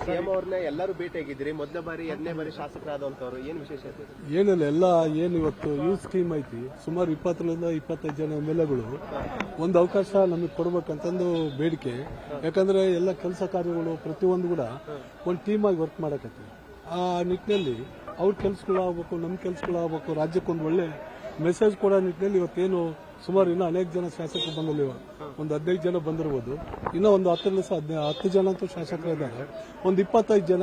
CM ಅವ್ರನ್ನ ಎಲ್ಲರೂ ಭೇಟಿಯಾಗಿದ್ರಿ, ಮೊದಲ ಬಾರಿ ಎರಡನೇ ಬಾರಿ ಶಾಸಕರಾದಂತವ್ರು, ಏನ್ ವಿಶೇಷತೆ? ಏನಿಲ್ಲ, ಎಲ್ಲ ಏನು ಇವತ್ತು ಯೂತ್ ಸ್ಕೀಮ್ ಐತಿ. ಸುಮಾರು 20ರಿಂದ 25 ಜನ MLAಗಳು ಒಂದು ಅವಕಾಶ ನಮಗೆ ಕೊಡ್ಬೇಕಂತಂದು ಬೇಡಿಕೆ. ಯಾಕಂದ್ರೆ ಎಲ್ಲ ಕೆಲಸ ಕಾರ್ಯಗಳು ಪ್ರತಿಯೊಂದು ಕೂಡ ಒಂದು ಟೀಮ್ ಆಗಿ ವರ್ಕ್ ಮಾಡಕತ್ತೀವಿ. ಆ ನಿಟ್ಟಿನಲ್ಲಿ ಅವ್ರ ಕೆಲಸಗಳಾಗಬೇಕು, ನಮ್ಮ ಕೆಲಸಗಳಾಗಬೇಕು, ರಾಜ್ಯಕ್ಕೊಂದು ಒಳ್ಳೆ ಮೆಸೇಜ್ ಕೊಡೋ ನಿಟ್ಟಿನಲ್ಲಿ ಇವತ್ತೇನು ಸುಮಾರು ಇನ್ನೂ ಅನೇಕ ಜನ ಶಾಸಕರು ಬಂದಿಲ್ಲ. ಒಂದು 15 ಜನ ಬಂದಿರ್ಬೋದು. ಇನ್ನೂ ಒಂದು 10 ಜನ ಅಂತೂ ಶಾಸಕರಿದ್ದಾರೆ. ಒಂದು 25 ಜನ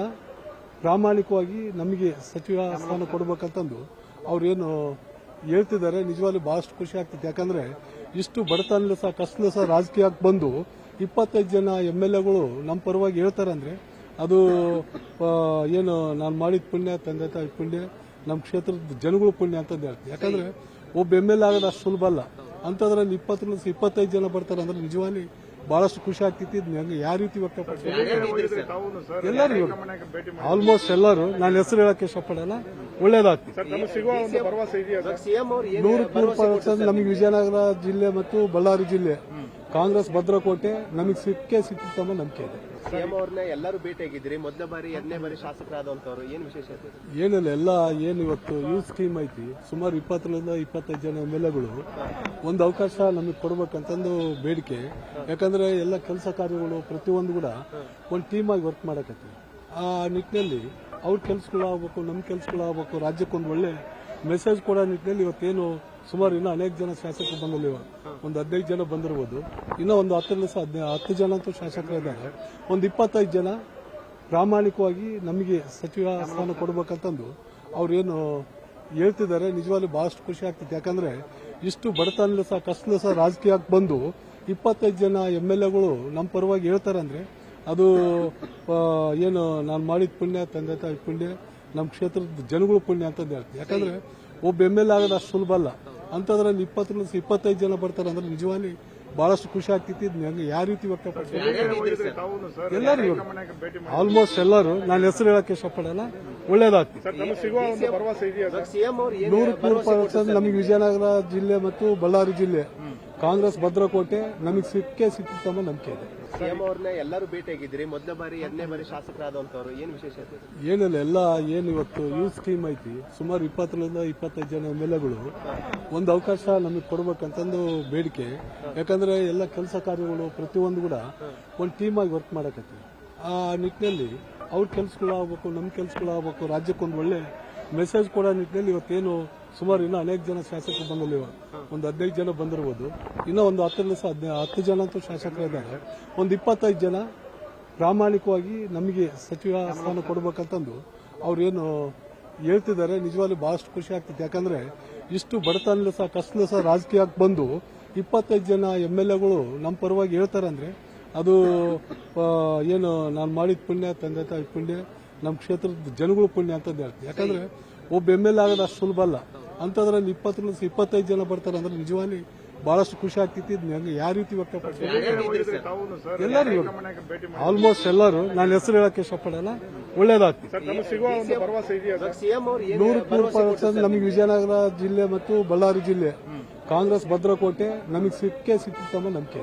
ಪ್ರಾಮಾಣಿಕವಾಗಿ ನಮಗೆ ಸಚಿವ ಸ್ಥಾನ ಕೊಡಬೇಕಂತಂದು ಅವ್ರೇನು ಹೇಳ್ತಿದ್ದಾರೆ. ನಿಜವಾಗ್ಲೂ ಬಹಳಷ್ಟು ಖುಷಿ ಆಗ್ತದೆ. ಯಾಕಂದ್ರೆ ಇಷ್ಟು ಬಡತನ ಸಹ ಕಷ್ಟದ ಸಹ ರಾಜಕೀಯಕ್ಕೆ ಬಂದು 25 ಜನ MLAಗಳು ನಮ್ಮ ಪರವಾಗಿ ಹೇಳ್ತಾರೆ ಅಂದ್ರೆ ಅದು ಏನು ನಾನು ಮಾಡಿದ ಪುಣ್ಯ, ತಂದೆ ತಾಯಿ ಪುಣ್ಯ, ನಮ್ಮ ಕ್ಷೇತ್ರದ ಜನಗಳು ಪುಣ್ಯ ಅಂತಂದು ಹೇಳ್ತೀವಿ. ಯಾಕಂದ್ರೆ ಒಬ್ಬ MLA ಆಗೋದು ಅಷ್ಟು ಸುಲಭ ಅಲ್ಲ. ಅಂತದ್ರಲ್ಲಿ 20ರಿಂದ 25 ಜನ ಬರ್ತಾರೆ ಅಂದ್ರೆ ನಿಜವಾಗಿ ಬಹಳಷ್ಟು ಖುಷಿ ಆಗ್ತೈತಿ. ಯಾವ ರೀತಿ ವ್ಯಕ್ತಪಡಿಸ್ತಾರೆ ಎಲ್ಲರೂ, ಆಲ್ಮೋಸ್ಟ್ ಎಲ್ಲರೂ, ನಾನು ಹೆಸರು ಹೇಳಕ್ಕೆ ಇಷ್ಟಪಡಲ್ಲ, ಒಳ್ಳೇದಾಗ್ತದೆ. 100% ನಮಗೆ ವಿಜಯನಗರ ಜಿಲ್ಲೆ ಮತ್ತು ಬಳ್ಳಾರಿ ಜಿಲ್ಲೆ ಕಾಂಗ್ರೆಸ್ ಭದ್ರಕೋಟೆ ನಮಗೆ ಸಿಕ್ಕಿತ್ತಮ್ಮ ನಂಬಿಕೆ ಇದೆ. ಸಿಎಂ ಅವ್ರನ್ನ ಎಲ್ಲರೂ ಭೇಟಿಯಾಗಿದ್ರಿ, ಮೊದಲ ಬಾರಿ ಎರಡನೇ ಬಾರಿ ಶಾಸಕರಾದಂತವ್ರು, ಏನ್ ವಿಶೇಷತೆ? ಏನಿಲ್ಲ, ಎಲ್ಲ ಏನು ಇವತ್ತು ಯೂತ್ ಸ್ಕೀಮ್ ಐತಿ. ಸುಮಾರು 20ರಿಂದ 25 ಜನ MLAಗಳು ಒಂದು ಅವಕಾಶ ನಮಗೆ ಕೊಡ್ಬೇಕಂತಂದು ಬೇಡಿಕೆ. ಯಾಕಂದ್ರೆ ಎಲ್ಲ ಕೆಲಸ ಕಾರ್ಯಗಳು ಪ್ರತಿಯೊಂದು ಕೂಡ ಒಂದು ಟೀಮ್ ಆಗಿ ವರ್ಕ್ ಮಾಡಕತ್ತೀವಿ. ಆ ನಿಟ್ಟಿನಲ್ಲಿ ಅವ್ರ ಕೆಲಸಗಳಾಗಬೇಕು, ನಮ್ಮ ಕೆಲಸಗಳಾಗಬೇಕು, ರಾಜ್ಯಕ್ಕೊಂದು ಒಳ್ಳೆ ಮೆಸೇಜ್ ಕೊಡೋ ನಿಟ್ಟಿನಲ್ಲಿ ಇವತ್ತೇನು ಸುಮಾರು ಇನ್ನೂ ಅನೇಕ ಜನ ಶಾಸಕರು ಬಂದಿಲ್ಲ. ಒಂದು 15 ಜನ ಬಂದಿರ್ಬೋದು. ಇನ್ನೂ ಒಂದು 10 ಜನ ಅಂತೂ ಶಾಸಕರಿದ್ದಾರೆ. ಒಂದು 25 ಜನ ಪ್ರಾಮಾಣಿಕವಾಗಿ ನಮಗೆ ಸಚಿವ ಸ್ಥಾನ ಕೊಡಬೇಕಂತಂದು ಅವ್ರೇನು ಹೇಳ್ತಿದ್ದಾರೆ. ನಿಜವಾಗ್ಲೂ ಬಹಳಷ್ಟು ಖುಷಿ ಆಗ್ತದೆ. ಯಾಕಂದ್ರೆ ಇಷ್ಟು ಬಡತನ ಸಹ ಕಷ್ಟದ ಸಹ ರಾಜಕೀಯಕ್ಕೆ ಬಂದು 25 ಜನ MLAಗಳು ನಮ್ಮ ಪರವಾಗಿ ಹೇಳ್ತಾರೆ ಅಂದ್ರೆ ಅದು ಏನು ನಾನು ಮಾಡಿದ ಪುಣ್ಯ, ತಂದೆ ತಾಯಿ ಪುಣ್ಯ, ನಮ್ಮ ಕ್ಷೇತ್ರದ ಜನಗಳು ಪುಣ್ಯ ಅಂತಂದು ಹೇಳ್ತೀವಿ. ಯಾಕಂದ್ರೆ ಒಬ್ಬ MLA ಆಗೋದು ಅಷ್ಟು ಸುಲಭ ಅಲ್ಲ. ಅಂತದ್ರಲ್ಲಿ 20ರಿಂದ 25 ಜನ ಬರ್ತಾರೆ ಅಂದ್ರೆ ನಿಜವಾಗಿ ಬಹಳಷ್ಟು ಖುಷಿ ಆಗ್ತೈತಿ. ಯಾವ ರೀತಿ ವ್ಯಕ್ತಪಡಿಸ್ತಾರೆ ಎಲ್ಲರೂ, ಆಲ್ಮೋಸ್ಟ್ ಎಲ್ಲರೂ, ನಾನು ಹೆಸರು ಹೇಳಕ್ಕೆ ಇಷ್ಟಪಡಲ್ಲ, ಒಳ್ಳೇದಾಗ್ತದೆ. 100% ನಮಗೆ ವಿಜಯನಗರ ಜಿಲ್ಲೆ ಮತ್ತು ಬಳ್ಳಾರಿ ಜಿಲ್ಲೆ ಕಾಂಗ್ರೆಸ್ ಭದ್ರಕೋಟೆ ನಮಗೆ ಸಿಕ್ಕಿತ್ತಮ್ಮ ನಂಬಿಕೆ ಇದೆ. ಸಿಎಂ ಅವ್ರನ್ನ ಎಲ್ಲರೂ ಭೇಟಿಯಾಗಿದ್ರಿ, ಮೊದಲ ಬಾರಿ ಎರಡನೇ ಬಾರಿ ಶಾಸಕರಾದಂತವ್ರು, ಏನ್ ವಿಶೇಷತೆ? ಏನಿಲ್ಲ, ಎಲ್ಲ ಏನು ಇವತ್ತು ಯೂತ್ ಸ್ಕೀಮ್ ಐತಿ. ಸುಮಾರು 20ರಿಂದ 25 ಜನ MLAಗಳು ಒಂದು ಅವಕಾಶ ನಮಗೆ ಕೊಡ್ಬೇಕಂತಂದು ಬೇಡಿಕೆ. ಯಾಕಂದ್ರೆ ಎಲ್ಲ ಕೆಲಸ ಕಾರ್ಯಗಳು ಪ್ರತಿಯೊಂದು ಕೂಡ ಒಂದು ಟೀಮ್ ಆಗಿ ವರ್ಕ್ ಮಾಡಕತ್ತೀವಿ. ಆ ನಿಟ್ಟಿನಲ್ಲಿ ಅವ್ರ ಕೆಲಸಗಳಾಗಬೇಕು, ನಮ್ಮ ಕೆಲಸಗಳಾಗಬೇಕು, ರಾಜ್ಯಕ್ಕೊಂದು ಒಳ್ಳೆ ಮೆಸೇಜ್ ಕೊಡೋ ನಿಟ್ಟಿನಲ್ಲಿ ಇವತ್ತೇನು ಸುಮಾರು ಇನ್ನೂ ಅನೇಕ ಜನ ಶಾಸಕರು ಬಂದಿಲ್ಲ. ಒಂದು 15 ಜನ ಬಂದಿರ್ಬೋದು. ಇನ್ನೂ ಒಂದು 10 ಜನ ಅಂತೂ ಶಾಸಕರಿದ್ದಾರೆ. ಒಂದು 25 ಜನ ಪ್ರಾಮಾಣಿಕವಾಗಿ ನಮಗೆ ಸಚಿವ ಸ್ಥಾನ ಕೊಡಬೇಕಂತಂದು ಅವ್ರೇನು ಹೇಳ್ತಿದ್ದಾರೆ. ನಿಜವಾಗ್ಲೂ ಬಹಳಷ್ಟು ಖುಷಿ ಆಗ್ತದೆ. ಯಾಕಂದ್ರೆ ಇಷ್ಟು ಬಡತನ ಸಹ ಕಷ್ಟದ ಸಹ ರಾಜಕೀಯಕ್ಕೆ ಬಂದು 25 ಜನ MLAಗಳು ನಮ್ಮ ಪರವಾಗಿ ಹೇಳ್ತಾರೆ ಅಂದ್ರೆ ಅದು ಏನು ನಾನು ಮಾಡಿದ ಪುಣ್ಯ, ತಂದೆ ತಾಯಿ ಪುಣ್ಯ, ನಮ್ಮ ಕ್ಷೇತ್ರದ ಜನಗಳು ಪುಣ್ಯ ಅಂತಂದು ಹೇಳ್ತೀವಿ. ಯಾಕಂದ್ರೆ ಒಬ್ಬ MLA ಆಗೋದು ಅಷ್ಟು ಸುಲಭ ಅಲ್ಲ. ಅಂತದ್ರಲ್ಲಿ 20ರಿಂದ 25 ಜನ ಬರ್ತಾರೆ ಅಂದ್ರೆ ನಿಜವಾಗಿ ಬಹಳಷ್ಟು ಖುಷಿ ಆಗ್ತೈತಿ. ಯಾವ ರೀತಿ ವ್ಯಕ್ತಪಡಿಸ್ತಾರೆ ಎಲ್ಲರೂ, ಆಲ್ಮೋಸ್ಟ್ ಎಲ್ಲರೂ, ನಾನು ಹೆಸರು ಹೇಳಕ್ಕೆ ಇಷ್ಟಪಡಲ್ಲ, ಒಳ್ಳೇದಾಗ್ತದೆ. 100% ನಮಗೆ ವಿಜಯನಗರ ಜಿಲ್ಲೆ ಮತ್ತು ಬಳ್ಳಾರಿ ಜಿಲ್ಲೆ ಕಾಂಗ್ರೆಸ್ ಭದ್ರಕೋಟೆ ನಮಗೆ ಸಿಕ್ಕಿತ್ತಮ್ಮ ನಂಬಿಕೆ.